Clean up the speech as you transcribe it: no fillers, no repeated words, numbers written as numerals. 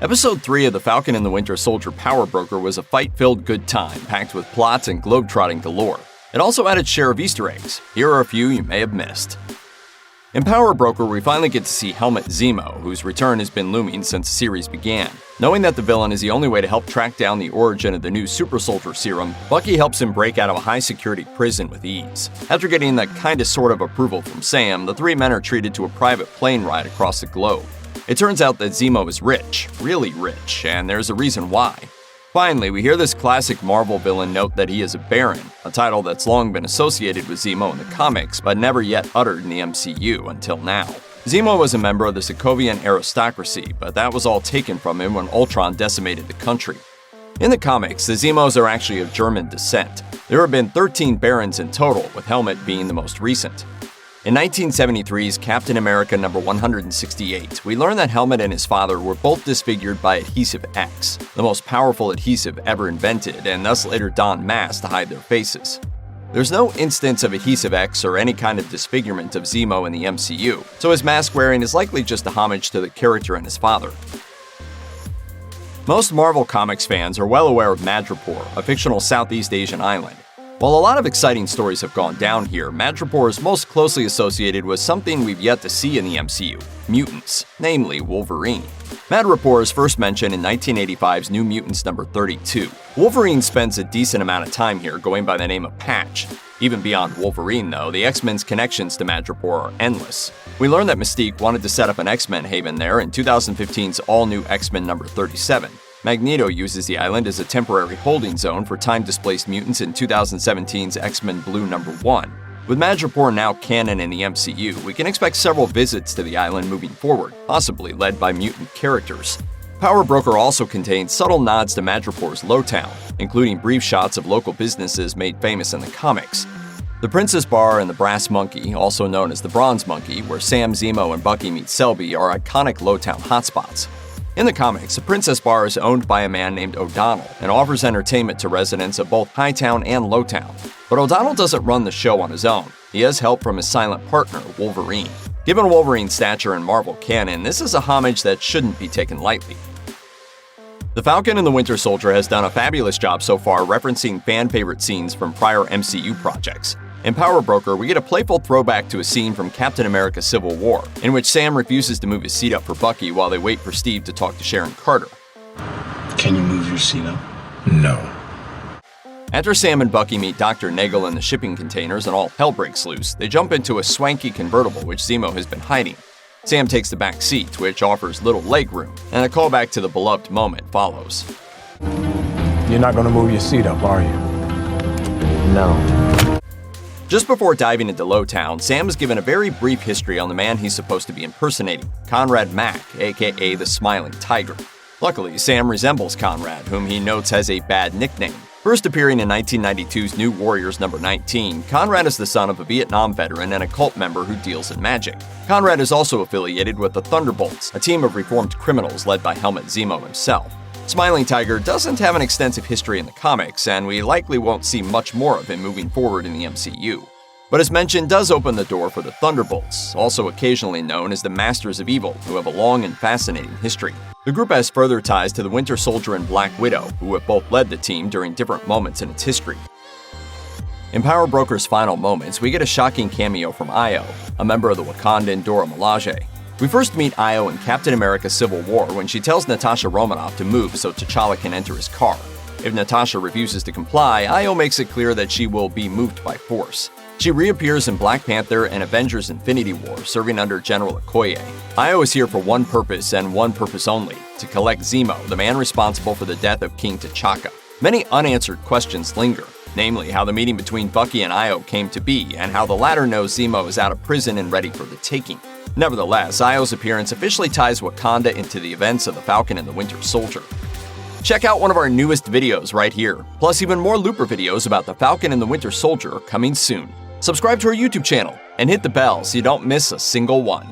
Episode 3 of The Falcon and the Winter Soldier Power Broker was a fight-filled good time, packed with plots and globetrotting galore. It also had its share of Easter eggs. Here are a few you may have missed. In Power Broker, we finally get to see Helmut Zemo, whose return has been looming since the series began. Knowing that the villain is the only way to help track down the origin of the new super soldier serum, Bucky helps him break out of a high-security prison with ease. After getting the kinda sort of approval from Sam, the three men are treated to a private plane ride across the globe. It turns out that Zemo is rich, really rich, and there's a reason why. Finally, we hear this classic Marvel villain note that he is a Baron, a title that's long been associated with Zemo in the comics, but never yet uttered in the MCU until now. Zemo was a member of the Sokovian aristocracy, but that was all taken from him when Ultron decimated the country. In the comics, the Zemos are actually of German descent. There have been 13 Barons in total, with Helmut being the most recent. In 1973's Captain America number 168, we learn that Helmut and his father were both disfigured by Adhesive X, the most powerful adhesive ever invented, and thus later donned masks to hide their faces. There's no instance of Adhesive X or any kind of disfigurement of Zemo in the MCU, so his mask wearing is likely just a homage to the character and his father. Most Marvel Comics fans are well aware of Madripoor, a fictional Southeast Asian island. While a lot of exciting stories have gone down here, Madripoor is most closely associated with something we've yet to see in the MCU, mutants, namely Wolverine. Madripoor is first mentioned in 1985's New Mutants number 32. Wolverine spends a decent amount of time here going by the name of Patch. Even beyond Wolverine, though, the X-Men's connections to Madripoor are endless. We learn that Mystique wanted to set up an X-Men haven there in 2015's all-new X-Men number 37. Magneto uses the island as a temporary holding zone for time-displaced mutants in 2017's X-Men Blue number 1. With Madripoor now canon in the MCU, we can expect several visits to the island moving forward, possibly led by mutant characters. Power Broker also contains subtle nods to Madripoor's Lowtown, including brief shots of local businesses made famous in the comics. The Princess Bar and the Brass Monkey, also known as the Bronze Monkey, where Sam, Zemo, and Bucky meet Selby, are iconic Lowtown hotspots. In the comics, the Princess Bar is owned by a man named O'Donnell and offers entertainment to residents of both Hightown and Lowtown. But O'Donnell doesn't run the show on his own. He has help from his silent partner, Wolverine. Given Wolverine's stature in Marvel canon, this is a homage that shouldn't be taken lightly. The Falcon and the Winter Soldier has done a fabulous job so far referencing fan-favorite scenes from prior MCU projects. In Power Broker, we get a playful throwback to a scene from Captain America Civil War, in which Sam refuses to move his seat up for Bucky while they wait for Steve to talk to Sharon Carter. Can you move your seat up? No. After Sam and Bucky meet Dr. Nagel in the shipping containers and all hell breaks loose, they jump into a swanky convertible which Zemo has been hiding. Sam takes the back seat, which offers little legroom, and a callback to the beloved moment follows. You're not gonna move your seat up, are you? No. Just before diving into Lowtown, Sam is given a very brief history on the man he's supposed to be impersonating, Conrad Mack, aka the Smiling Tiger. Luckily, Sam resembles Conrad, whom he notes has a bad nickname. First appearing in 1992's New Warriors number 19, Conrad is the son of a Vietnam veteran and a cult member who deals in magic. Conrad is also affiliated with the Thunderbolts, a team of reformed criminals led by Helmut Zemo himself. Smiling Tiger doesn't have an extensive history in the comics, and we likely won't see much more of him moving forward in the MCU. But his mention does open the door for the Thunderbolts, also occasionally known as the Masters of Evil, who have a long and fascinating history. The group has further ties to the Winter Soldier and Black Widow, who have both led the team during different moments in its history. In Power Broker's final moments, we get a shocking cameo from Io, a member of the Wakandan Dora Milaje. We first meet Io in Captain America Civil War when she tells Natasha Romanoff to move so T'Challa can enter his car. If Natasha refuses to comply, Io makes it clear that she will be moved by force. She reappears in Black Panther and Avengers Infinity War, serving under General Okoye. Io is here for one purpose and one purpose only, to collect Zemo, the man responsible for the death of King T'Chaka. Many unanswered questions linger, namely how the meeting between Bucky and Io came to be, and how the latter knows Zemo is out of prison and ready for the taking. Nevertheless, Io's appearance officially ties Wakanda into the events of The Falcon and the Winter Soldier. Check out one of our newest videos right here, plus even more Looper videos about The Falcon and the Winter Soldier coming soon. Subscribe to our YouTube channel and hit the bell so you don't miss a single one.